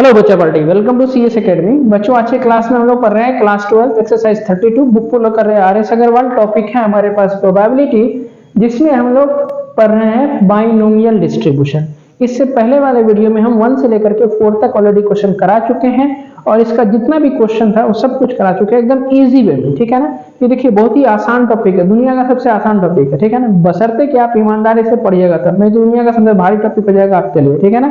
Hello बच्चा पार्टी, welcome to CS Academy. बच्चों आज के क्लास में हम लोग पढ़ रहे हैं क्लास 12 एक्सरसाइज 32 बुक फॉलो कर रहे हैं आर एस अग्रवाल। टॉपिक है हमारे पास प्रोबेबिलिटी, जिसमें हम लोग पढ़ रहे हैं बाइनोमियल डिस्ट्रीब्यूशन। इससे पहले वाले वीडियो में हम 1 से लेकर के 4 तक ऑलरेडी क्वेश्चन करा चुके हैं और इसका जितना भी क्वेश्चन था वो सब कुछ करा चुके हैं एकदम इजी वे में। ठीक है ना, ये देखिए बहुत ही आसान टॉपिक है, दुनिया का सबसे आसान टॉपिक है। ठीक है ना, बशर्ते कि आप ईमानदारी से पढ़िएगा तब, नहीं तो दुनिया का सबसे भारी टॉपिक हो जाएगा आपके लिए। ठीक है ना,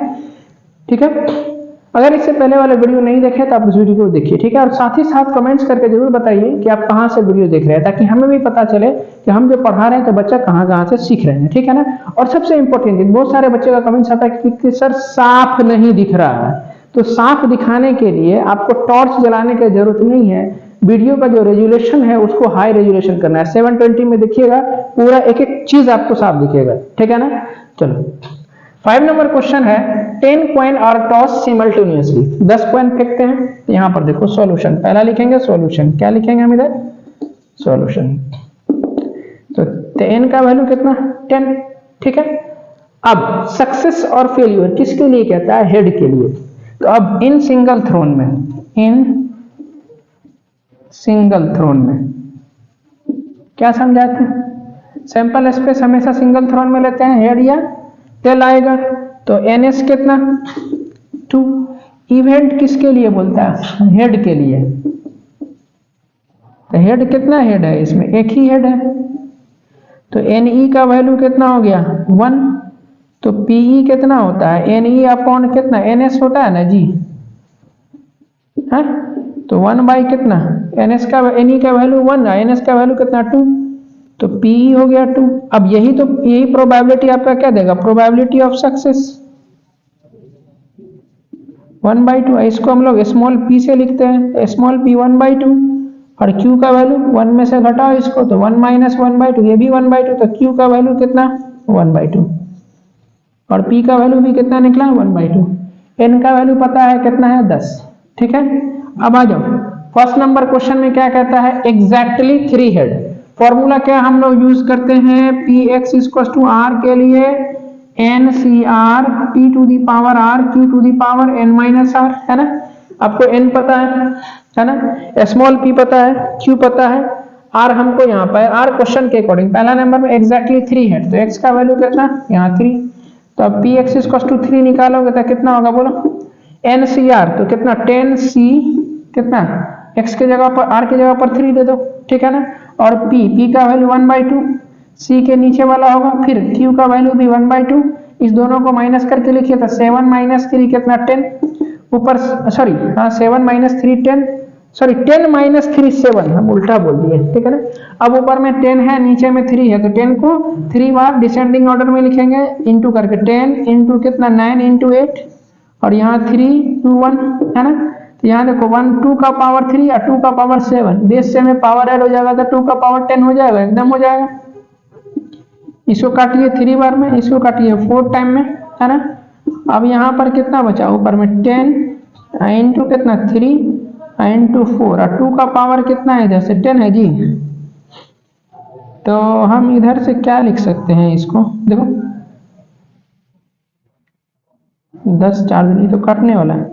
ठीक है। अगर इससे पहले वाला वीडियो नहीं देखे तो आप उस वीडियो को देखिए। ठीक है, और साथ ही साथ कमेंट्स करके जरूर बताइए कि आप कहां से वीडियो देख रहे हैं, ताकि हमें भी पता चले कि हम जो पढ़ा रहे हैं तो बच्चा कहां से सीख रहे हैं। ठीक है ना, और सबसे इंपॉर्टेंट, बहुत सारे बच्चे का कमेंट्स आता है कि सर साफ नहीं दिख रहा है। तो साफ दिखाने के लिए आपको टॉर्च जलाने की जरूरत नहीं है, वीडियो का जो रेजुलेशन है उसको हाई रेजुलेशन करना है। 720 में देखिएगा, पूरा एक एक चीज आपको साफ दिखेगा। ठीक है ना, चलो 5 नंबर क्वेश्चन है 10 coin are tossed simultaneously. 10 coin फेंकते हैं। यहां पर देखो सॉल्यूशन, पहला लिखेंगे सॉल्यूशन। क्या लिखेंगे हम इधर? सॉल्यूशन। तो 10 का वैल्यू कितना? 10। ठीक है, अब सक्सेस और फेलियर किसके लिए कहता है? हेड के लिए। तो अब इन सिंगल थ्रोन में, इन सिंगल थ्रोन में क्या समझाते हैं? सैंपल स्पेस हमेशा सिंगल थ्रोन में लेते हैं, हेड या टेल आएगा। तो एनएस कितना? 2। इवेंट किसके लिए बोलता है? हेड के लिए। तो हेड कितना हेड है? इसमें एक ही हेड है। तो एनई का वैल्यू कितना हो गया? 1। तो पीई कितना होता है? एनई अपॉन कितना? एनएस होता है ना जी, है? तो 1 बाई कितना? एनएस का, एनई का वैल्यू 1 है, एनएस का वैल्यू कितना? 2। तो पी हो गया 2। अब यही प्रोबेबिलिटी आपका क्या देगा? Probability of success 1/2। इसको हम लोग स्मॉल पी से लिखते हैं, स्मॉल पी 1/2। और क्यू का वैल्यू 1 में से घटाओ इसको, तो 1 माइनस 1/2, ये भी 1/2। तो क्यू का वैल्यू कितना? 1/2। और पी का वैल्यू भी कितना निकला? 1/2। एन का वैल्यू पता है कितना है? 10। ठीक है, अब आ जाओ फर्स्ट नंबर क्वेश्चन में क्या कहता है? Exactly 3 head. फॉर्मूला क्या हम लोग यूज करते हैं? P X equal to R के लिए N C R P to the power R Q to the power N minus R, है ना? आपको एन पता है ना, स्मॉल पी पता है, क्यू पता है, आर हमको यहाँ पर आर क्वेश्चन के अकॉर्डिंग पहला नंबर में एग्जैक्टली 3 है। तो एक्स का वैल्यू कितना? यहाँ 3। तो अब पी एक्स इक्वल टू 3 निकालोगे तो कितना होगा बोलो? एन सी आर तो कितना? 10 सी कितना? एक्स के जगह पर, आर के जगह पर 3 दे दो। ठीक है ना, और पी का वैल्यू 1/2 सी के नीचे वाला होगा, फिर क्यू का वैल्यू भी 1/2। इस दोनों को माइनस करके लिखिए तो 7 माइनस 3 कितना? 10। ऊपर सॉरी, हाँ 7 माइनस 3 10, सॉरी 10 माइनस 3 7, हम उल्टा बोल दिए। ठीक है ना, अब ऊपर में 10 है, नीचे में 3 है, तो 10 को 3 बार डिसेंडिंग ऑर्डर में लिखेंगे, इंटू करके 10 इंटू कितना? 9 इंटू 8, और यहाँ 3 2 1, है ना? तो यहाँ देखो 1 2 का पावर 3 और 2 का पावर 7, बेस से में पावर ऐड हो जाएगा तो 2 का पावर 10 हो जाएगा, एकदम हो जाएगा। इसको काटिए 3 बार में, इसको काटिए 4 टाइम में, है ना? अब यहाँ पर कितना बचा? ऊपर में 10 इंटू कितना? 3 इंटू 4, और 2 का पावर कितना है? इधर से 10 है जी। तो हम इधर से क्या लिख सकते हैं इसको? देखो 10 4 नहीं तो काटने वाला है।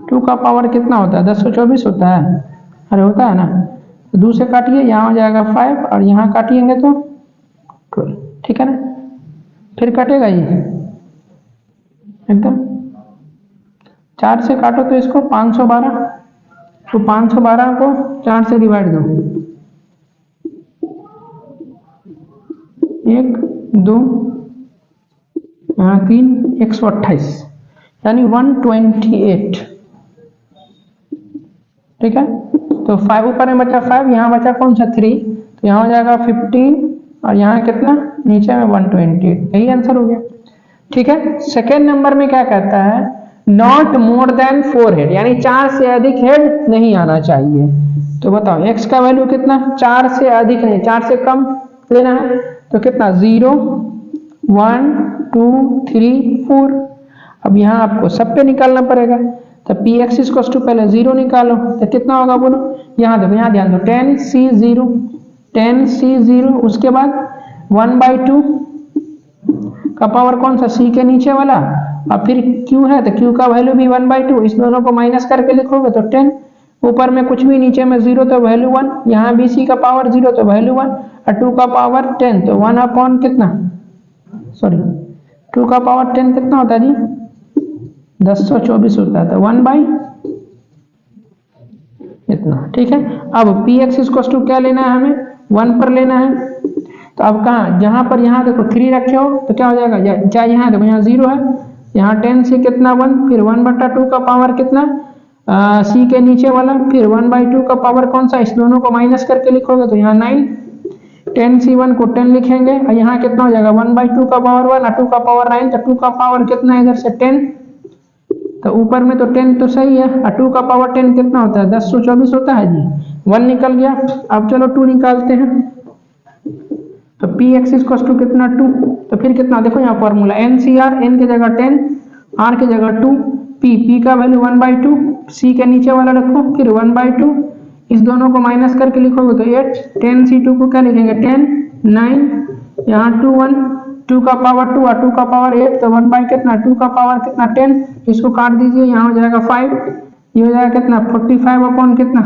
2 का पावर कितना होता है? 1024 होता है, अरे होता है ना? तो 2 से काटिए, यहाँ हो जाएगा 5 और यहाँ काटिएंगे तो 12। ठीक है ना, फिर कटेगा ये एकदम। 4 से काटो तो इसको 512, तो 512 को 4 से डिवाइड दो, 1 2 यहाँ 3 128, यानी 128। ठीक है, तो 5 ऊपर में बचा 5, यहाँ बचा कौन सा? 3, तो यहाँ हो जाएगा 15 और यहाँ कितना? नीचे में 128। यही आंसर हो गया। ठीक है, सेकेंड नंबर में क्या कहता है? नॉट मोर देन 4 हेड, यानी 4 से अधिक हेड नहीं आना चाहिए। तो बताओ एक्स का वैल्यू कितना? 4 से अधिक नहीं, 4 से कम लेना है, तो कितना? 0 1 2 3 4। अब यहाँ आपको सब पे निकालना पड़ेगा, तो पी एक्स इक्वल टू पहले 0 निकालो तो कितना होगा बोलो? यहाँ देखो, यहाँ ध्यान दो, 10 सी 0, 10 सी 0, उसके बाद 1/2 का पावर कौन सा, सी के नीचे वाला, और फिर क्यू है तो क्यू का वैल्यू भी 1/2, इस दोनों को माइनस करके लिखोगे तो 10, ऊपर में कुछ भी नीचे में 0 तो वैल्यू 1, यहाँ भी सी का पावर 0 तो वैल्यू 1, और 2 का पावर 10 तो 1 अपॉन कितना, सॉरी 2 का पावर 10 कितना होता है जी, 1024 होता है, तो 1 इतना। ठीक है, अब पी एक्स इक्वल टू क्या लेना है हमें, 1 पर लेना है। तो अब कहाँ, जहां पर यहाँ देखो 3 रखे हो तो क्या हो जाएगा, चाहे यहाँ देखो यहाँ 0 है, यहाँ 10 से कितना 1, फिर 1/2 का पावर कितना, सी के नीचे वाला, फिर 1/2 का पावर कौन सा, इस दोनों को माइनस करके लिखोगे तो यहाँ 9, 10c1 को 10 लिखेंगे, और यहाँ कितना हो जाएगा 1/2 का पावर 1 और 2 का पावर 9, तो 2 का पावर कितना है इधर से 10, तो ऊपर में तो 10 तो सही है, और 2 का पावर 10 कितना होता है, 1024 होता है जी, 1 निकल गया। अब चलो 2 निकालते हैं, तो पी एक्स इक्वल टू कितना 2, तो फिर कितना देखो यहाँ फॉर्मूला NCR, n की जगह 10, r की जगह 2, p का वैल्यू 1/2, c के नीचे वाला रखो, फिर 1/2, इस दोनों को माइनस करके लिखोगे तो 8, 10c2 को क्या लिखेंगे 10, 9, यहाँ 2 1, 2 का पावर 2 और 2 का पावर 8, तो 1 कितना 2 का पावर कितना 10, इसको काट दीजिए, यहाँ हो जाएगा 5, ये हो जाएगा कितना 45 अपॉन कितना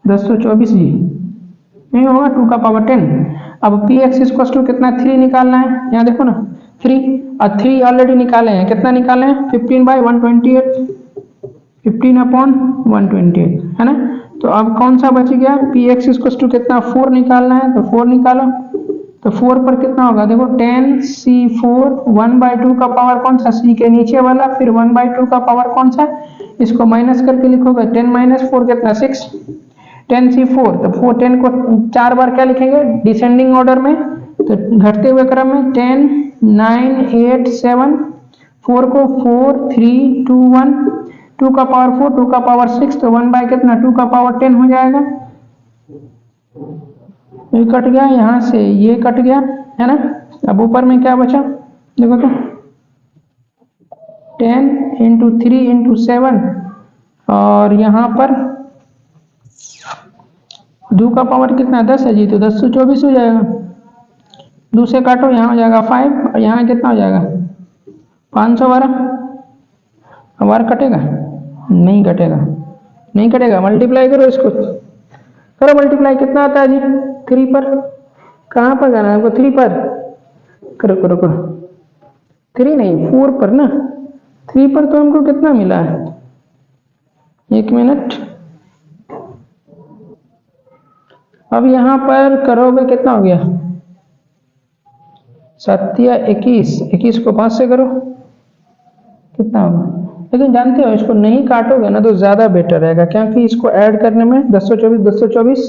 1024 जी, नहीं होगा 2 का पावर 10। अब पी एक्स इक्वल टू कितना 3 निकालना है, यहाँ देखो ना 3, और 3 ऑलरेडी निकाले हैं, कितना निकाले हैं 15/128, 15 अपॉन 128 है ना। तो अब कौन सा बच गया, पी एक्स इक्वल टू कितना 4 निकालना है, तो 4 निकालो, तो 4 पर कितना होगा देखो 10c4, 1/2 का पावर कौन सा, सी के नीचे वाला, फिर 1/2 का पावर कौन सा, इसको माइनस करके लिखोगे 10 - 4 कितना 6, 10c4, तो 10 को 4 बार क्या लिखेंगे डिसेंडिंग ऑर्डर में, तो घटते हुए क्रम में 10 9 8 7, 4 को 4 3 2 1, 2 का पावर 4, 2 का पावर 6, तो 1 कितना 2 का पावर 10 हो जाएगा, ये कट गया, यहाँ से ये कट गया है ना। अब ऊपर में क्या बचा देखो तो 10 × 3 × 7, और यहाँ पर 2 का पावर कितना 10 है जी, तो 1024 हो जाएगा, 2 से काटो, यहाँ हो जाएगा 5, और यहाँ कितना हो जाएगा 512, अब आर कटेगा नहीं, कटेगा नहीं कटेगा, मल्टीप्लाई करो इसको, करो मल्टीप्लाई, कितना आता है जी 3 पर, कहाँ पर जाना है आपको 3 पर, करो करो करो, 3 नहीं 4 पर ना, 3 पर तो हमको कितना मिला है, 1 मिनट, अब यहाँ पर करोगे कितना हो गया 7 या 21, 21 को 5 से करो कितना होगा, लेकिन जानते हो इसको नहीं काटोगे ना तो ज्यादा बेटर रहेगा, क्योंकि इसको ऐड करने में 1024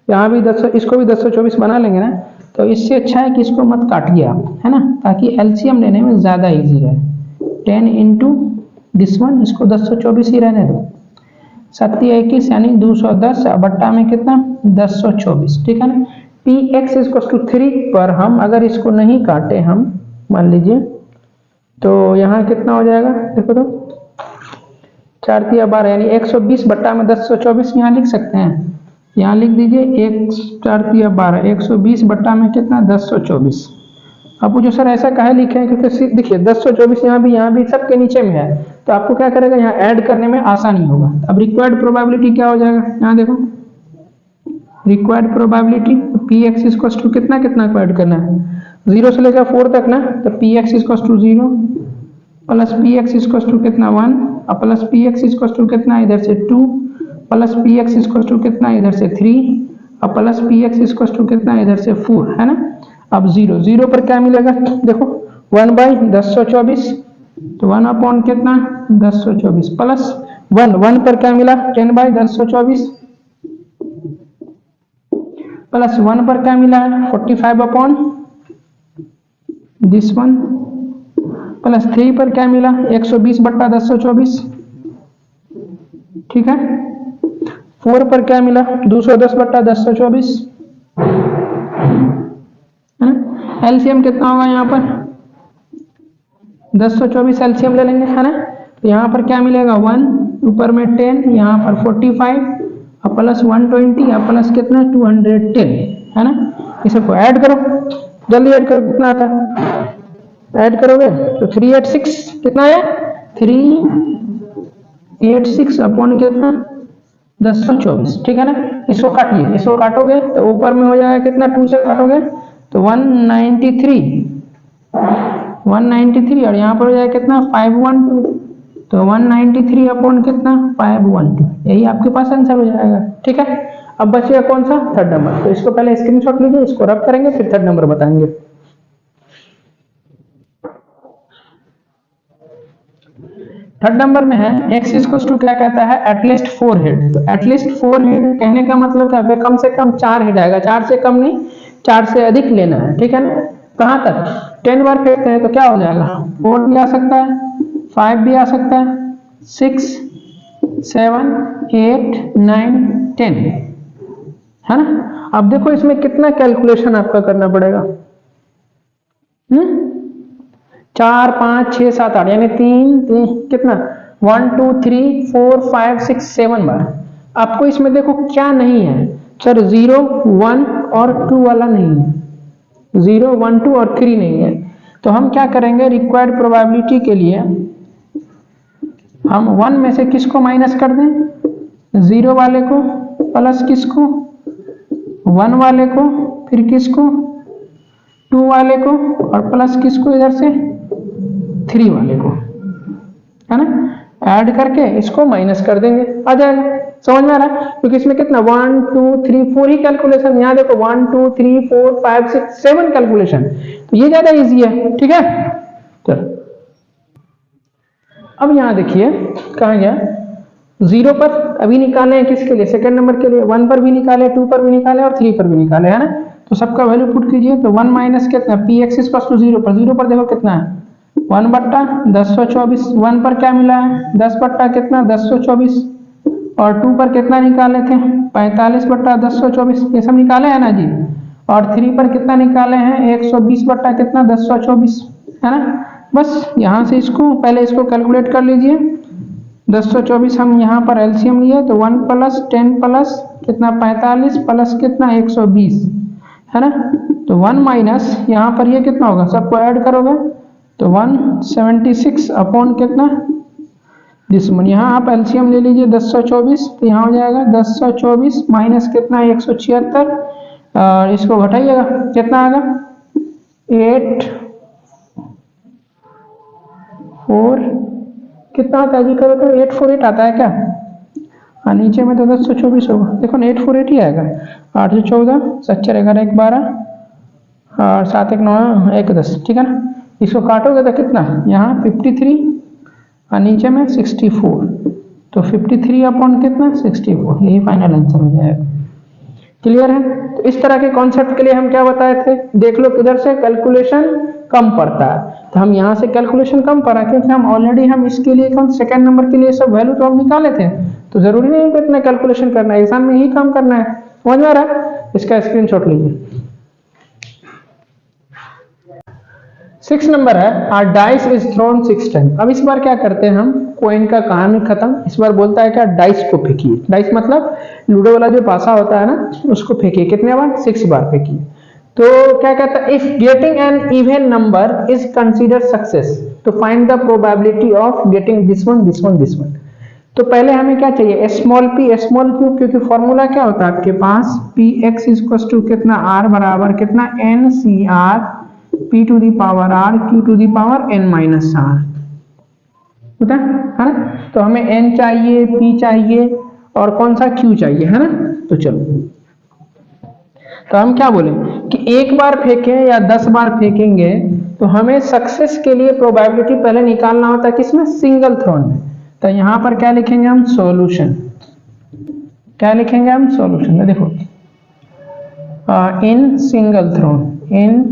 यहाँ भी 10, इसको भी 1024 बना लेंगे ना, तो इससे अच्छा है कि इसको मत काटिए आप, है ना, ताकि एलसीएम लेने में ज्यादा इजी रहे। 10 × दिस वन, इसको 1024 ही रहने दो, 7 या 21 यानी 210, बट्टा में कितना 1024, ठीक है ना। पी एक्स इक्वल टू 3 पर हम अगर इसको नहीं काटे, हम मान लीजिए, तो यहाँ कितना हो जाएगा देखो तो 4 या 12 यानी 120 बट्टा में 1024 यहाँ लिख सकते हैं, यहाँ लिख दीजिए 4 या 12, 120 बट्टा में कितना 1024। अब पूछो सर ऐसा काहे लिखे हैं, क्योंकि देखिए 1024 यहाँ भी सबके नीचे में है, तो आपको क्या करेगा यहाँ ऐड करने में आसानी होगा। अब रिक्वायर्ड प्रोबेबिलिटी क्या हो जाएगा, यहाँ देखो required probability P X equal to कितना को ऐड करना है 0 से लेकर 4 तक ना, तो P X equal to 0 plus P X equal to कितना 1, और plus P X equal to कितना इधर से 2, plus P X equal to कितना इधर से 3, और plus P X equal to कितना इधर से 4, है ना। अब 0 पर क्या मिलेगा देखो 1/1024, तो 1 अपॉन कितना 1024, प्लस 1 पर क्या मिला 10/1024, प्लस 1 पर क्या मिला 45 अपॉन दिस वन, प्लस 3 पर क्या मिला 120 बट्टा 1024, ठीक है। 4 पर क्या मिला 210 बट्टा 1024, है ना। एलसीएम कितना होगा यहाँ पर 1024 एलसीएम ले लेंगे, है ना। तो यहाँ पर क्या मिलेगा 1, ऊपर में 10, यहाँ पर 45, और प्लस 120, और प्लस कितना 210, है ना। इसे को ऐड करो, जल्दी ऐड करो, कितना आता है, ऐड करोगे तो 386 कितना है, 386 अपॉन कितना 1024, ठीक है ना। इसको काटिए, इसको काटोगे तो ऊपर में हो जाएगा कितना, 2 से काटोगे तो 193 और यहाँ पर हो जाएगा कितना 512, तो 193 अपॉन कितना 512, यही आपके पास आंसर हो जाएगा, ठीक है। अब बचेगा कौन सा, थर्ड नंबर, तो इसको पहले स्क्रीनशॉट लीजिए, इसको रब करेंगे फिर थर्ड नंबर बताएंगे। थर्ड नंबर में है x इक्वल्स टू क्या कहता है, एटलीस्ट 4 हेड। तो एटलीस्ट 4 हेड कहने का मतलब क्या है, कम से कम 4 हेड आएगा, 4 से कम नहीं, 4 से अधिक लेना है, ठीक है ना। कहां तक, 10 बार फेंकते हैं तो क्या हो जाएगा, 4 भी आ सकता है, 5 भी आ सकता है, 6 7 8 9 10, है ना। अब देखो इसमें कितना कैलकुलेशन आपका करना पड़ेगा, 4 5 6 7 8 यानी 3 कितना 1 2 3 4 5 6 7 बार। आपको इसमें देखो क्या नहीं है सर, 0 1 और 2 वाला नहीं है, 0 1 2 और 3 नहीं है। तो हम क्या करेंगे, रिक्वायर्ड प्रोबेबिलिटी के लिए हम 1 में से किसको माइनस कर दें, 0 वाले को, प्लस किसको 1 वाले को, फिर किसको 2 वाले को, और प्लस किसको इधर से 3 वाले को, है ना। ऐड करके इसको माइनस कर देंगे, आ जाएगा, समझ में आ रहा है। क्योंकि इसमें कितना 1 2 3 4 ही कैलकुलेशन, यहाँ देखो 1 2 3 4 5 6 7 कैलकुलेशन, तो ये ज्यादा इजी है, ठीक है। चलो अब यहाँ देखिए कहाँ गया, 0 पर अभी निकाले हैं किसके लिए, सेकंड नंबर के लिए, 1 पर भी निकाले, 2 पर भी निकाले और 3 पर भी निकाले, है ना। तो सबका वैल्यू पुट कीजिए, तो 1 माइनस कितना पी एक्स इक्वल टू 0 पर, 0 पर देखो कितना है 1 बट्टा 1024, 1 पर क्या मिला है 10 बट्टा कितना 1024, और 2 पर कितना निकाले थे 45 बट्टा 1024, ये सब निकाले हैं ना जी। और 3 पर कितना निकाले हैं 120 बट्टा कितना 1024, है ना। बस यहाँ से इसको पहले इसको कैलकुलेट कर लीजिए, 1024 हम यहाँ पर एलसीएम लिए तो 1 प्लस 10 प्लस कितना 45 प्लस कितना 120, है ना। तो 1 माइनस यहाँ पर ये कितना होगा, सबको ऐड करोगे तो 176 अपॉन कितना जिसमें यहाँ आप एलसीएम ले लीजिए 1024, तो यहाँ हो जाएगा 1024 माइनस कितना 176, और इसको घटाइएगा कितना आएगा 8 4 कितना आता है जी, करो तो 848 आता है क्या, हाँ नीचे में तो 1024 होगा, देखो ना 848 ही आएगा, 8 से 14 7 4 11 1 12 और 7 1 9 1 10, ठीक है ना। इसको काटोगे तो कितना यहाँ 53 और नीचे में 64, तो 53 अपॉन कितना 64, यही फाइनल आंसर हो जाएगा। क्लियर है। तो इस तरह के कॉन्सेप्ट के लिए हम क्या बताए थे, देख लो किधर से कैलकुलेशन कम पड़ता है, तो हम यहाँ से कैलकुलेशन कम पड़ा क्योंकि हम ऑलरेडी हम इसके लिए कौन सेकंड नंबर के लिए सब वैल्यू तो हम निकाले थे, तो जरूरी नहीं है इतना कैलकुलेशन करना है, एग्जाम में ही काम करना है, समझ में आ रहा है। इसका स्क्रीनशॉट लीजिए। 6 नंबर है, are dice is thrown 6 time. अब इस बार क्या करते हैं हम, कोइन का कहानी खत्म, इस बार बोलता है क्या डाइस को फेंकिए, डाइस मतलब लूडो वाला जो पासा होता है ना उसको फेंकिए, कितने बार 6 बार फेंकिए। तो क्या कहता है, if getting an even number is consider success तो find the probability of getting this one this one this one. तो पहले हमें क्या चाहिए स्मॉल p स्मॉल q, क्योंकि फॉर्मूला क्या होता है आपके पास पी एक्स इक्वल टू कितना r बराबर कितना n C R p to the power r q to the power n minus r होता है ना। तो हमें n चाहिए, p चाहिए और कौन सा q चाहिए, है ना। तो चलो तो हम क्या बोले कि एक बार फेंके या 10 बार फेंकेंगे तो हमें सक्सेस के लिए प्रोबेबिलिटी पहले निकालना होता है किसमें, सिंगल थ्रोन में। तो यहां पर क्या लिखेंगे हम सॉल्यूशन, क्या लिखेंगे हम सॉल्यूशन, देखो in single thrown, in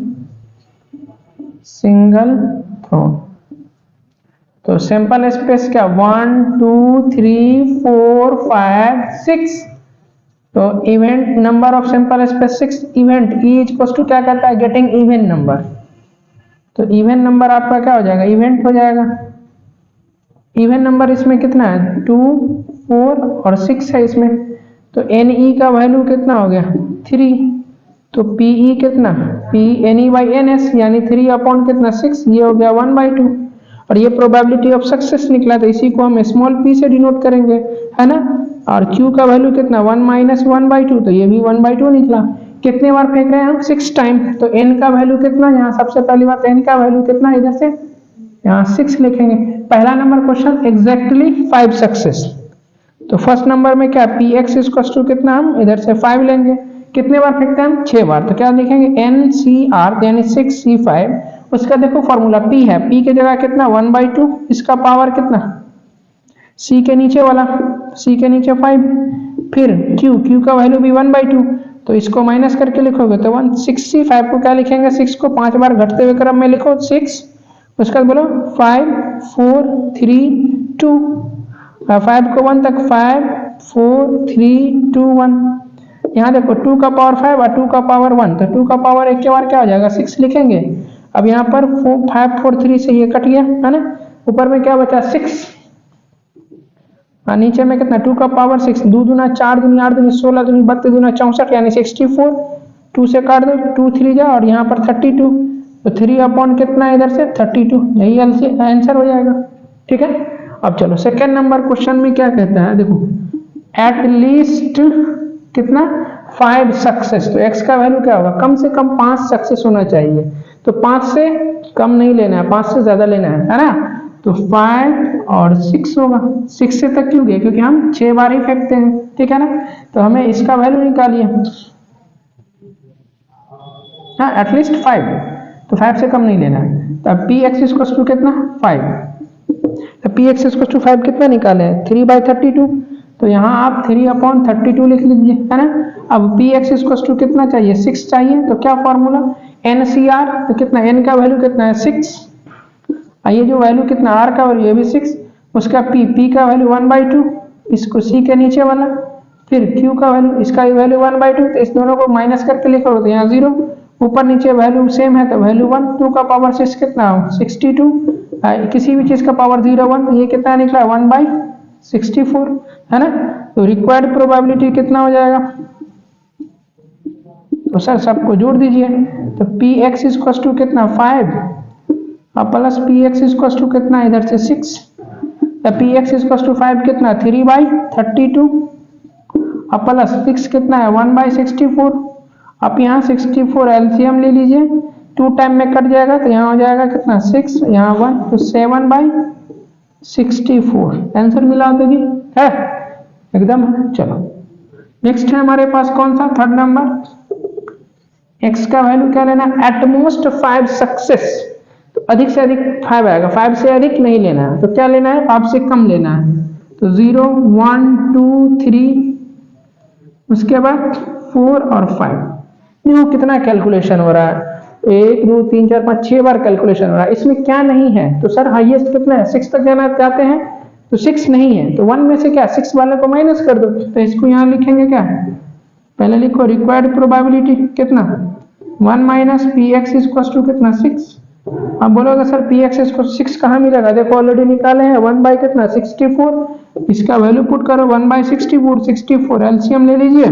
single thrown. तो सैंपल स्पेस क्या 1 2 3 4 5 6, तो event number of sample space 6, event E equal to क्या करता है गेटिंग इवन नंबर, तो इवन नंबर आपका क्या हो जाएगा इवेंट हो जाएगा। इवन नंबर इसमें कितना है 2 4 और 6 है इसमें, तो एन ई का वैल्यू कितना हो गया 3, तो पीई कितना, P N E by N S यानी 3 अपॉन कितना 6, ये हो गया 1/2 और ये प्रोबेबिलिटी ऑफ सक्सेस निकला, तो इसी को हम स्मॉल पी से डिनोट करेंगे, है ना। और क्यू का वैल्यू कितना 1 माइनस 1/2, तो ये भी 1/2 निकला। कितने बार फेंक रहे हैं हम, 6 टाइम, तो एन का वैल्यू कितना, यहाँ सबसे पहली बात एन का वैल्यू कितना, इधर से यहाँ 6 लिखेंगे। पहला नंबर क्वेश्चन एग्जैक्टली 5 सक्सेस, तो फर्स्ट नंबर में क्या पी एक्स इक्वल टू कितना, हम इधर से 5 लेंगे। कितने बार फेंकते हैं हम, 6 बार, तो क्या लिखेंगे एन सी आर यानी 6C5। उसका देखो फॉर्मूला पी है, पी की जगह कितना 1/2, इसका पावर कितना सी के नीचे वाला, सी के नीचे 5, फिर क्यू, क्यू का वैल्यू भी 1/2, तो इसको माइनस करके लिखोगे तो 1, 6C5 को क्या लिखेंगे, 6 को 5 बार घटते हुए क्रम में लिखो 6, उसके बाद बोलो 5 4 3 2, 5 को 1 तक 5 4 3 2 1, यहाँ देखो 2 का पावर 5 और 2 का पावर 1, तो 2 का पावर 1 के बार क्या हो जाएगा 6 लिखेंगे। अब यहाँ पर 5 4 3 से ये कट गया, है ना, ऊपर में क्या बचा 6, नीचे में कितना 2 का पावर 6, 2 दूना 4 दूनी 8 दूनी 16 दूनी 32 दूना 64 यानी 64, 2 से काट दो 2 3 जा और यहाँ पर 32, तो 3 अपॉन कितना है इधर से 32, यही आंसर हो जाएगा। ठीक है, अब चलो सेकेंड नंबर क्वेश्चन में क्या कहता है, देखो एट लीस्ट कितना 5 सक्सेस, तो x का वैल्यू क्या होगा, कम से कम 5 सक्सेस होना चाहिए, तो 5 से कम नहीं लेना है, 5 से ज्यादा लेना है ना, तो 5 और 6 होगा। 6 से तक क्यों गए, क्योंकि हम 6 बार ही फेंकते हैं, ठीक है ना, तो हमें इसका वैल्यू निकालिए, हाँ एटलीस्ट 5, तो 5 से कम नहीं लेना है, तो अब पी एक्स इक्वल टू कितना 5, तो पी एक्स इक्वल टू 5 कितना निकाले 3/32, तो यहाँ आप 3/32 लिख लीजिए, है ना। अब पी एक्स इक्वल टू कितना चाहिए 6 चाहिए, तो क्या फॉर्मूला एन सी आर, तो कितना एन का वैल्यू कितना है 6, ये जो वैल्यू कितना आर का वैल्यू ये भी 6, उसका पी का वैल्यू 1/2, इसको सी के नीचे वाला, फिर क्यू का वैल्यू, इसका वैल्यू 1/2, तो इस दोनों को माइनस करके लिखोगे तो यहाँ 0, ऊपर नीचे वैल्यू सेम है तो वैल्यू 1, 2 का पावर 6 कितना 62, किसी भी चीज का पावर 0 1, तो ये कितना निकला 1/64, है ना। तो रिक्वायर्ड प्रोबेबिलिटी कितना हो जाएगा, तो सर सबको जोड़ दीजिए, तो पी एक्स इक्वल टू कितना 5 और plus P X equal to कितना इधर से 6, तो पी एक्स इक्वल टू 5 कितना 3/32 और प्लस 6 कितना है 1/64, आप यहाँ 64 एलसीएम ले लीजिए, 2 टाइम में कट जाएगा तो यहाँ हो जाएगा कितना 6, यहाँ 1, तो 7/64 आंसर मिला होगी, है एकदम। चलो नेक्स्ट है हमारे पास कौन सा, थर्ड नंबर, x का वैल्यू क्या लेना, एटमोस्ट 5 सक्सेस, तो अधिक से अधिक 5 आएगा, 5 से अधिक नहीं लेना है, तो क्या लेना है 5 से कम लेना है, तो 0 1 2 3, उसके बाद 4 और 5, देखो कितना कैलकुलेशन हो रहा है, 1 2 3 4 5 6 बार कैलकुलेशन हो रहा है, इसमें क्या नहीं है, तो सर हाईएस्ट कितना है 6 तक जाना चाहते हैं, तो 6 नहीं है, तो 1 में से क्या 6 वाले को माइनस कर दो, तो इसको यहाँ लिखेंगे क्या, पहले लिखो रिक्वायर्ड प्रोबेबिलिटी कितना 1 minus P X equal to कितना 6, अब बोलोगे सर पी एक्स इक्वल 6 कहाँ मिलेगा, देखो ऑलरेडी निकाले हैं 1 बाई कितना 64, इसका वैल्यू पुट करो 1/64, 64 एलसीएम ले लीजिए,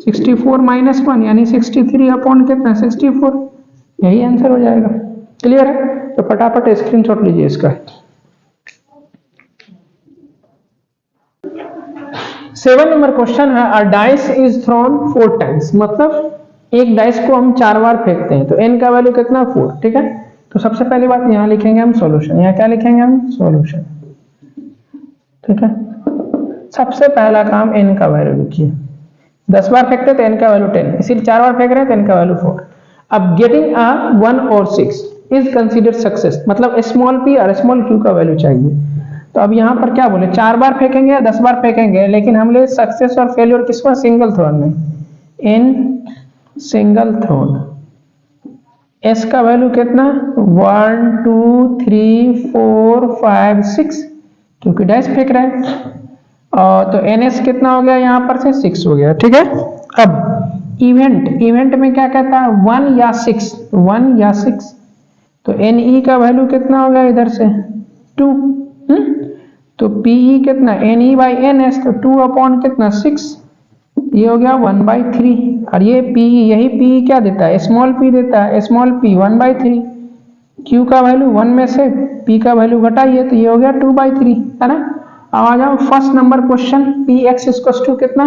64 माइनस 1 यानी 63 अपॉन कितना 64, यही आंसर हो जाएगा। क्लियर है, तो फटाफट स्क्रीनशॉट लीजिए इसका। 7 नंबर क्वेश्चन है, अ डाइस इज थ्रोन 4 टाइम्स, मतलब एक डाइस को हम 4 बार फेंकते हैं, तो एन का वैल्यू कितना 4, ठीक है। तो सबसे पहली बात यहाँ लिखेंगे हम सॉल्यूशन, यहाँ क्या लिखेंगे हम सॉल्यूशन, ठीक है। सबसे पहला काम एन का वैल्यू लिखिए, 10 बार फेंकते तो एन का वैल्यू 10, इसीलिए 4 बार फेंक रहे हैं तो एन का वैल्यू 4। अब गेटिंग अ 1 और 6 इज कंसिडर्ड सक्सेस, मतलब स्मॉल पी और स्मॉल क्यू का वैल्यू चाहिए, तो अब यहाँ पर क्या बोले 4 बार फेंकेंगे या 10 बार फेंकेंगे, लेकिन हम ले सक्सेस और फेलियर किसमें, सिंगल थ्रोन में, इन सिंगल थ्रोन। एस का वैल्यू कितना 1 2 3 4 5 6, क्योंकि डैश फेंक रहे हैं, और तो एन एस कितना हो गया यहाँ पर से 6 हो गया, ठीक है। अब इवेंट में क्या कहता है 1 या 6, तो एन ई का वैल्यू कितना हो गया इधर से 2, तो पी ई कितना N E by N S, तो 2 अपॉन कितना 6, ये हो गया 1/3 और ये पी, यही पी क्या देता है, स्मॉल पी देता है, स्मॉल पी 1/3। क्यू का वैल्यू 1 में से पी का वैल्यू घटाइए तो ये हो गया 2/3, है ना। अब आ जाओ first number question, P X equal to कितना,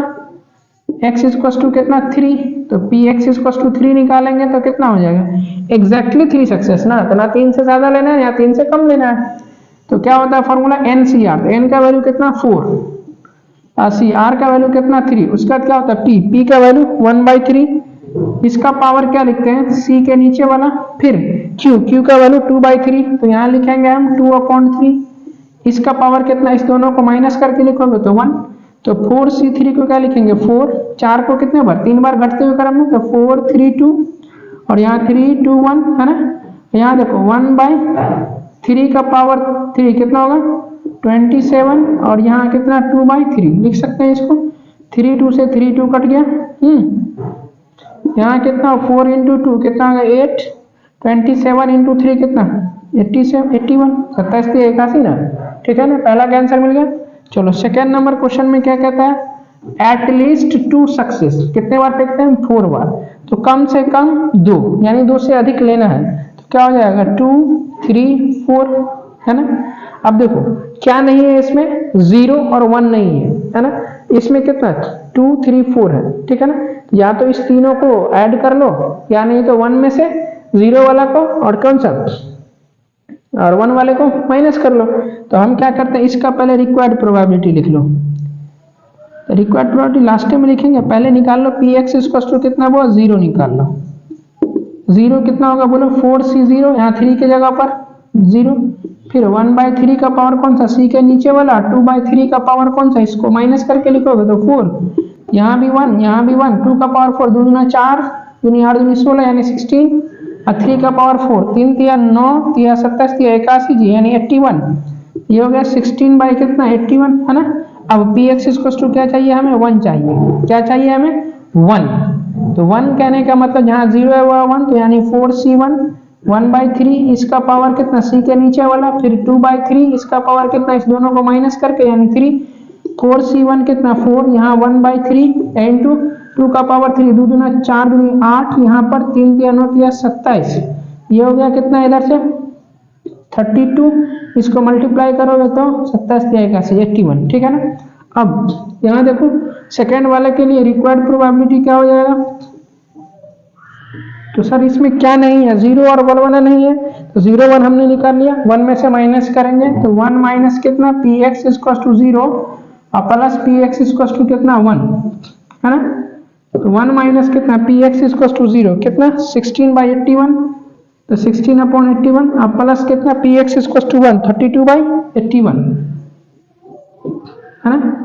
x इक्वल टू कितना 3, तो पी एक्स इक्वल टू 3 निकालेंगे तो कितना हो जाएगा, एग्जैक्टली 3 सक्सेस ना, तो ना 3 से ज्यादा लेना है या 3 से कम लेना है। तो क्या होता है फॉर्मूला NCR, तो n का वैल्यू कितना 4 और CR का वैल्यू कितना 3, उसका क्या होता है p का वैल्यू 1/3, इसका पावर क्या लिखते हैं c के नीचे वाला, फिर q का वैल्यू 2/3, तो यहाँ लिखेंगे हम 2/3, इसका पावर कितना, इस दोनों को माइनस करके लिखोगे तो 1, तो 4c3 को क्या लिखेंगे 4, 4 को कितने बार 3 बार घटते हुए क्रम में, तो 4 3 2 और यहाँ 3 2 1, है ना। यहाँ देखो 1/3 का पावर 3 कितना होगा 27 और यहाँ कितना 2/3 लिख सकते हैं इसको, 3 2 से 3 2 कट गया, यहाँ कितना 4 इंटू 2 कितना होगा 8, 27 इंटू 3 कितना 87 81 27 81 ना, ठीक है ना, पहला का आंसर मिल गया। चलो सेकेंड नंबर क्वेश्चन में क्या कहता है, एट लीस्ट 2 सक्सेस, कितने बार फेंकते हैं 4 बार, तो कम से कम 2 यानी 2 से अधिक लेना है, तो क्या हो जाएगा 2 3 4, है ना। अब देखो क्या नहीं है इसमें 0 और 1 नहीं है ना, इसमें कितना 2 3 4 है, ठीक है ना, या तो इस तीनों को ऐड कर लो या नहीं तो 1 में से 0 वाला को और कौन सा और 1 वाले को माइनस कर लो। तो हम क्या करते हैं, इसका पहले रिक्वायर्ड प्रोबेबिलिटी लिख लो, तो रिक्वायर्ड प्रोबेबिलिटी लास्ट में लिखेंगे, पहले निकाल लो पी एक्स इक्वल टू कितना हुआ 0 निकाल लो, 0 कितना होगा बोलो 4c0, यहाँ 3 के जगह पर 0, फिर 1/3 का पावर कौन सा c के नीचे वाला, 2/3 का पावर कौन सा, इसको माइनस करके लिखोगे तो 4, यहाँ भी 1 यहाँ भी 1, 2 का पावर 4 2 दूना 4 दूनी 8 दूनी 16 यानी 16 और 3 का पावर 4 3 तिया 9 तिया 27 तिया 81 जी यानी 81, ये हो गया 16 बाई कितना 81, है ना। अब पी एक्स इक्वल टू क्या चाहिए हमें 1 चाहिए, क्या चाहिए हमें 1, तो 1 कहने का मतलब जहाँ 0 है वह 1, तो यानी 4c1 1/3, इसका पावर कितना c के नीचे वाला, फिर 2/3 इसका पावर कितना, इस दोनों को माइनस करके यानी 3, 4c1 कितना 4, यहाँ 1/3 इंटू 2 का पावर 3 2 दूना 4 दूनी 8, यहाँ पर 3 तिया 9 तिया 27, ये हो गया कितना इधर से 32, इसको मल्टीप्लाई करोगे तो 27 तिया 81 81, ठीक है ना। अब यहाँ देखो सेकेंड वाले के लिए रिक्वायर्ड प्रोबेबिलिटी क्या हो जाएगा, तो सर इसमें क्या नहीं है 0 और 1 वाला नहीं है, तो 0 1 हमने निकाल लिया, 1 में से माइनस करेंगे तो 1 माइनस कितना पी एक्स इक्वल टू 0 और plus P X equal to कितना 1, है ना, तो 1 माइनस कितना पी एक्स इक्वल टू 0 कितना 16/81, तो 16/81 अब प्लस कितना पी एक्स इक्वल टू 1 32/81, है ना।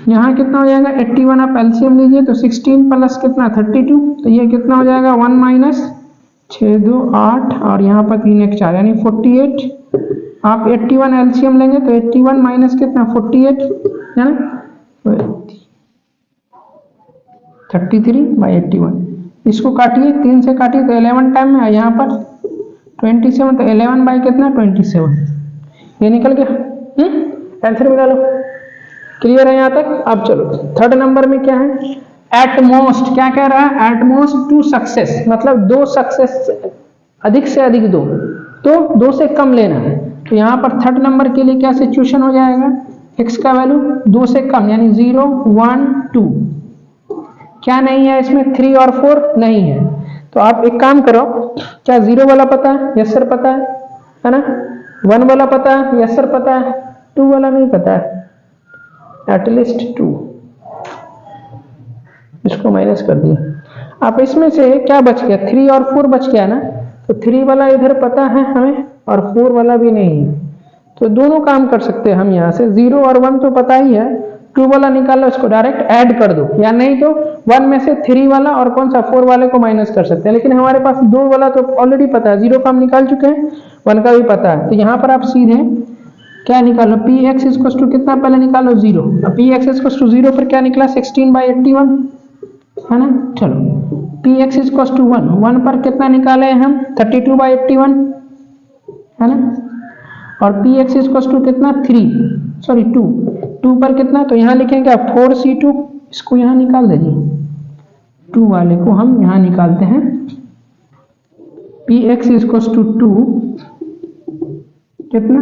यहाँ कितना हो जाएगा 81, आप एलसीएम लीजिए तो 16 प्लस कितना 32, तो ये कितना हो जाएगा 1 माइनस 6 2 8 और यहाँ पर 3 1 4 यानी 48, आप 81 एलसीएम लेंगे तो 81 माइनस कितना 48, है ना 33/81, इसको काटिए 3 से काटिए तो 11 टाइम में, यहाँ पर 27 तो 11 बाई कितना 27, ये निकल गया, आंसर मिला लो। क्लियर है यहाँ तक। अब चलो थर्ड नंबर में क्या है, एट मोस्ट, क्या कह रहा है एट मोस्ट 2 सक्सेस, मतलब 2 सक्सेस, अधिक से अधिक 2, तो 2 से कम लेना है। तो यहाँ पर थर्ड नंबर के लिए क्या सिचुएशन हो जाएगा, x का वैल्यू 2 से कम यानी 0 1 2, क्या नहीं है इसमें 3 और 4 नहीं है, तो आप एक काम करो, क्या 0 वाला पता है, यस सर पता है ना, 1 वाला पता है, यस सर पता है, 2 वाला नहीं पता है, एटलीस्ट 2, इसको माइनस कर दिया। आप इसमें से क्या बच गया 3 और 4 बच गया ना, तो 3 वाला इधर पता है हमें और 4 वाला भी नहीं है, तो दोनों काम कर सकते हैं हम यहाँ से, 0 और 1 तो पता ही है, 2 वाला निकाल लो, इसको डायरेक्ट ऐड कर दो, या नहीं तो 1 में से 3 वाला और कौन सा 4 वाले को माइनस कर सकते हैं, लेकिन हमारे पास 2 वाला तो ऑलरेडी पता है, 0 का हम निकाल चुके हैं, 1 का भी पता है, तो यहाँ पर आप सीधे क्या निकालो पी एक्स इक्वल टू कितना पहले निकालो 0, पी एक्स इक्वल टू 0 पर क्या निकला 16/81, है ना। चलो पी एक्स इक्वल टू 1 पर कितना निकाले हम 32/81, है ना, और पी एक्स इक्वल टू कितना 2 पर कितना, तो यहाँ लिखेंगे आप 4c2 इसको यहाँ निकाल दे जी, 2 वाले को हम यहाँ निकालते हैं। पी एक्स इक्वल्स टू 2 कितना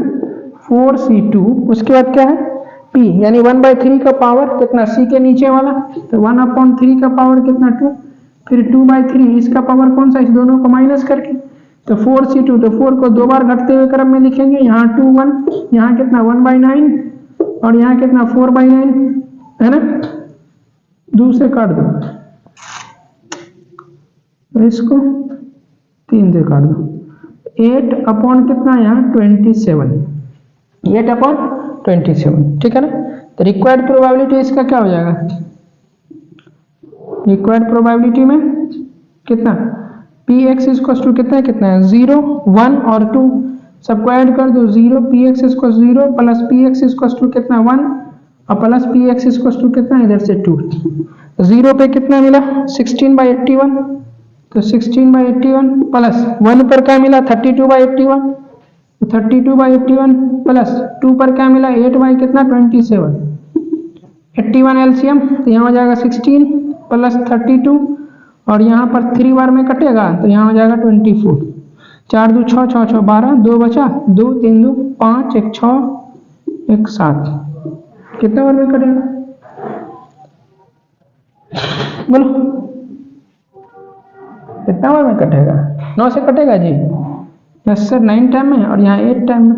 4c2, उसके बाद क्या है p यानी 1/3 का पावर कितना c के नीचे वाला, तो 1/3 का पावर कितना 2, फिर 2/3 इसका पावर कौन सा, इस दोनों को माइनस करके, तो 4c2, तो 4 को 2 बार घटते हुए क्रम में लिखेंगे, यहाँ 2 1, यहाँ कितना 1/9 और यहाँ कितना 4/9 है ना, 2 से काट दो, तो इसको 3 से काट दो, 8 अपॉन कितना यहाँ 27, 8/27, ठीक है ना। तो रिक्वायर्ड प्रोबेबिलिटी इसका क्या हो जाएगा, रिक्वायर्ड प्रोबेबिलिटी में कितना पी एक्स इक्वल्स टू कितना है 0 1 और 2 सबको ऐड कर दो, 0 P X equals 0 plus P X equals to कितना 1 और plus P X equals to कितना इधर से 2, 0 पे कितना मिला 16/81, तो 16/81 प्लस 1 पर क्या मिला 32/81, 32/81 प्लस 2 पर क्या मिला 8/27, 81 एलसीएम, तो यहाँ हो जाएगा 16 प्लस 32 और यहाँ पर 3 बार में कटेगा तो यहाँ हो जाएगा 24, 4 2 6 6 6 12, 2 बचा 2 3 2 5 1 6 1 7, कितने बार में कटेगा बोलो, कितना बार में कटेगा 9 से कटेगा जी, यस सर 9 टाइम में और यहाँ 8 टाइम में,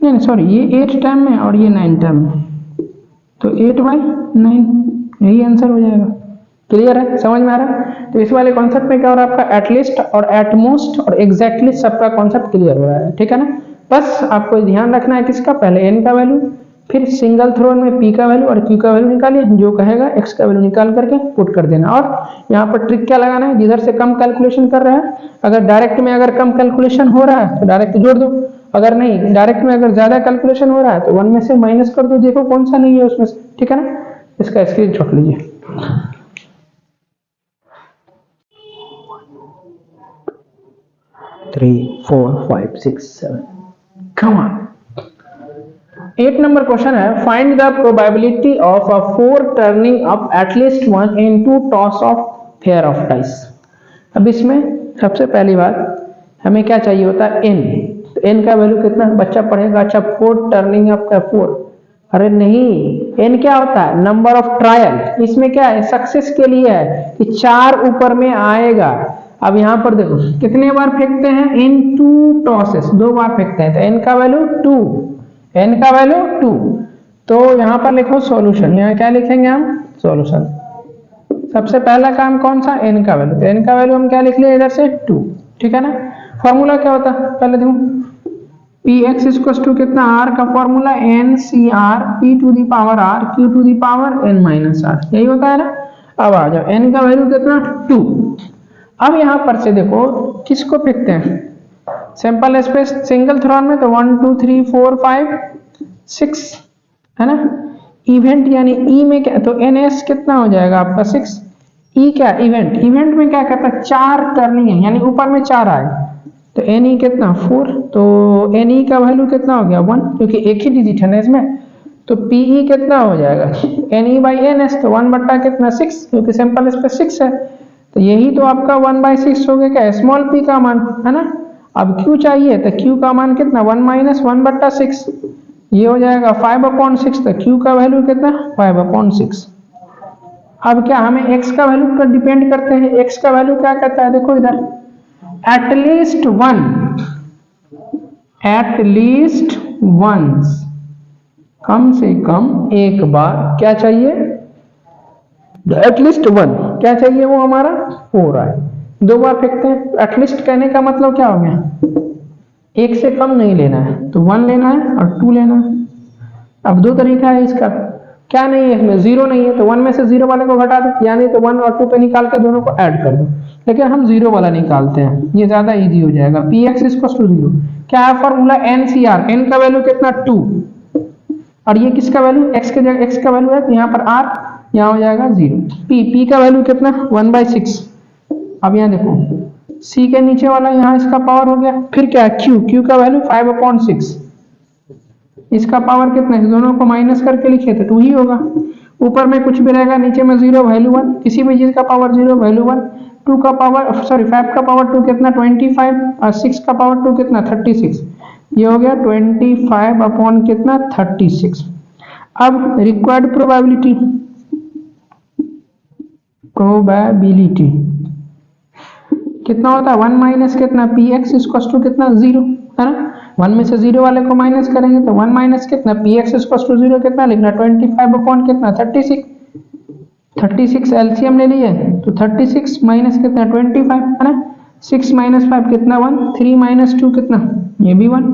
नहीं सॉरी ये 8 टाइम में और ये 9 टाइम में, तो 8/9 यही आंसर हो जाएगा। क्लियर है, समझ में आ रहा है। तो इस वाले कॉन्सेप्ट में क्या हो रहा है आपका एटलीस्ट और एटमोस्ट और एग्जैक्टली सबका कॉन्सेप्ट क्लियर हो रहा है, ठीक है ना। बस आपको ध्यान रखना है किसका, पहले एन का वैल्यू, फिर सिंगल थ्रोन में पी का वैल्यू और क्यू का वैल्यू निकालिए, जो कहेगा एक्स का वैल्यू निकाल करके पुट कर देना। और यहाँ पर ट्रिक क्या लगाना है, जिधर से कम कैलकुलेशन कर रहा है, अगर डायरेक्ट में अगर कम कैलकुलेशन हो रहा है तो डायरेक्ट जोड़ दो, अगर नहीं डायरेक्ट में अगर ज्यादा कैलकुलेशन हो रहा है तो 1 में से माइनस कर दो, देखो कौन सा नहीं है उसमें से, ठीक है ना। इसका स्क्रीनशॉट लीजिए। Three, 4, 5, 6, 7. Come on. 8 number question है, find the probability of a 4 turning up at least 1 in 2 toss of pair of dice. अब इसमें सबसे पहली बात हमें क्या चाहिए होता है n, तो n का वैल्यू कितना बच्चा पढ़ेगा, अच्छा 4 टर्निंग अप का 4, अरे नहीं n क्या होता है नंबर ऑफ ट्रायल, इसमें क्या है सक्सेस के लिए है कि 4 ऊपर में आएगा। अब यहाँ पर देखो कितने बार फेंकते हैं, इन 2 टॉसेस, 2 बार फेंकते हैं, तो n का वैल्यू 2, n का वैल्यू 2, तो यहाँ पर लिखो सॉल्यूशन, यहाँ क्या लिखेंगे हम सॉल्यूशन। सबसे पहला काम कौन सा, n का वैल्यू, तो n का वैल्यू हम क्या लिख लिया इधर से 2, ठीक है ना। फॉर्मूला क्या होता है पहले देखो, पी एक्स इक्वल्स टू कितना r का formula n C R p to the power r q to the power n minus r, यही होता है ना। अब आ जाओ n का वैल्यू कितना 2, अब यहां पर से देखो किसको फेंकते हैं, सैंपल स्पेस सिंगल थ्रोन में तो 1 2 3 4 5 6 है ना। इवेंट यानी ई में क्या, तो एन एस कितना हो जाएगा आपका 6, ई क्या इवेंट, इवेंट में क्या करता है 4 टर्निंग है यानी ऊपर में 4 आए, तो एन ई कितना 4, तो एन ई का वैल्यू कितना हो गया 1, क्योंकि एक ही डिजिट है ना इसमें, तो पी ई कितना हो जाएगा N E by N S, तो 1 बट्टा कितना 6, क्योंकि सैंपल स्पेस 6 है, तो यही तो आपका 1/6 हो गया क्या स्मॉल p का मान है ना। अब q चाहिए तो q का मान कितना 1 माइनस 1/6, ये हो जाएगा 5/6, तो q का वैल्यू कितना 5/6। अब क्या हमें x का वैल्यू पर डिपेंड करते हैं, x का वैल्यू क्या कहता है देखो इधर, एटलीस्ट वंस, कम से कम एक बार क्या चाहिए, एटलीस्ट 1 क्या चाहिए वो हमारा 4 आए, 2 बार फेंकते हैं, एटलीस्ट कहने का मतलब क्या हो गया, एक से कम नहीं लेना है, तो 1 लेना है और 2 लेना है। अब 2 तरीका है इसका, क्या नहीं है इसमें 0 नहीं है, तो 1 में से 0 वाले को घटा दो, यानी तो 1 और 2 पे निकाल के दोनों को ऐड कर दो, लेकिन हम 0 वाला निकालते हैं, ये ज्यादा इजी हो जाएगा। पी एक्स इक्वल्स टू 0 क्या है formula N C R, N का वैल्यू कितना 2 और ये किसका वैल्यू एक्स के जगह एक्स का वैल्यू है, तो यहाँ पर आर, यहाँ हो जाएगा 0, p का वैल्यू कितना 1/6। अब यहाँ देखो c के नीचे वाला यहाँ इसका पावर हो गया, फिर क्या है q का वैल्यू 5/6, इसका पावर कितना है, दोनों को माइनस करके लिखे तो 2 ही होगा, ऊपर में कुछ भी रहेगा, नीचे में 0 वैल्यू 1, किसी भी चीज का पावर 0 वैल्यू 1, 2 का पावर 5 का पावर 2 कितना 25 और 6 का पावर 2 कितना 36। ये हो गया 25 अपॉन कितना 36। अब रिक्वायर्ड प्रोबेबिलिटी कितना होता है 1 माइनस कितना पी एक्स इक्वल्स टू कितना 0 है ना। 1 में से 0 वाले को माइनस करेंगे तो 1 माइनस कितना पी एक्स इक्वल्स टू 0 कितना लिखना 25 अपॉन कितना 36। 36 एलसीएम ले लिए तो 36 माइनस कितना 25 है ना। 6 माइनस 5 कितना 1, 3 माइनस 2 कितना ये भी 1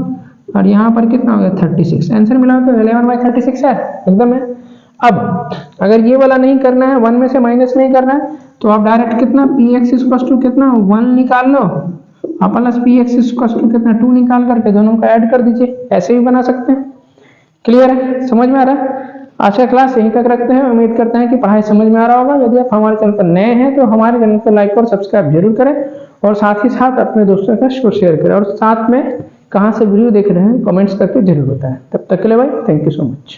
और यहाँ पर कितना हो गया 36। आंसर मिला तो 11/36 है एकदम है। अब अगर ये वाला नहीं करना है, 1 में से माइनस नहीं करना है, तो आप डायरेक्ट कितना पी एक्स इक्वल्स टू कितना 1 निकाल लो और plus P X equals to कितना 2 निकाल करके दोनों को ऐड कर दीजिए, ऐसे भी बना सकते हैं। क्लियर है, समझ में आ रहा है। आज का क्लास यहीं तक रखते हैं, उम्मीद करते हैं कि पढ़ाई समझ में आ रहा होगा। यदि आप हमारे चैनल पर नए हैं तो हमारे चैनल को लाइक और सब्सक्राइब जरूर करें और साथ ही साथ अपने दोस्तों के साथ शेयर करें और साथ में कहाँ से वीडियो देख रहे हैं कमेंट्स करके जरूर बताएं। तब तक के लिए भाई थैंक यू सो मच।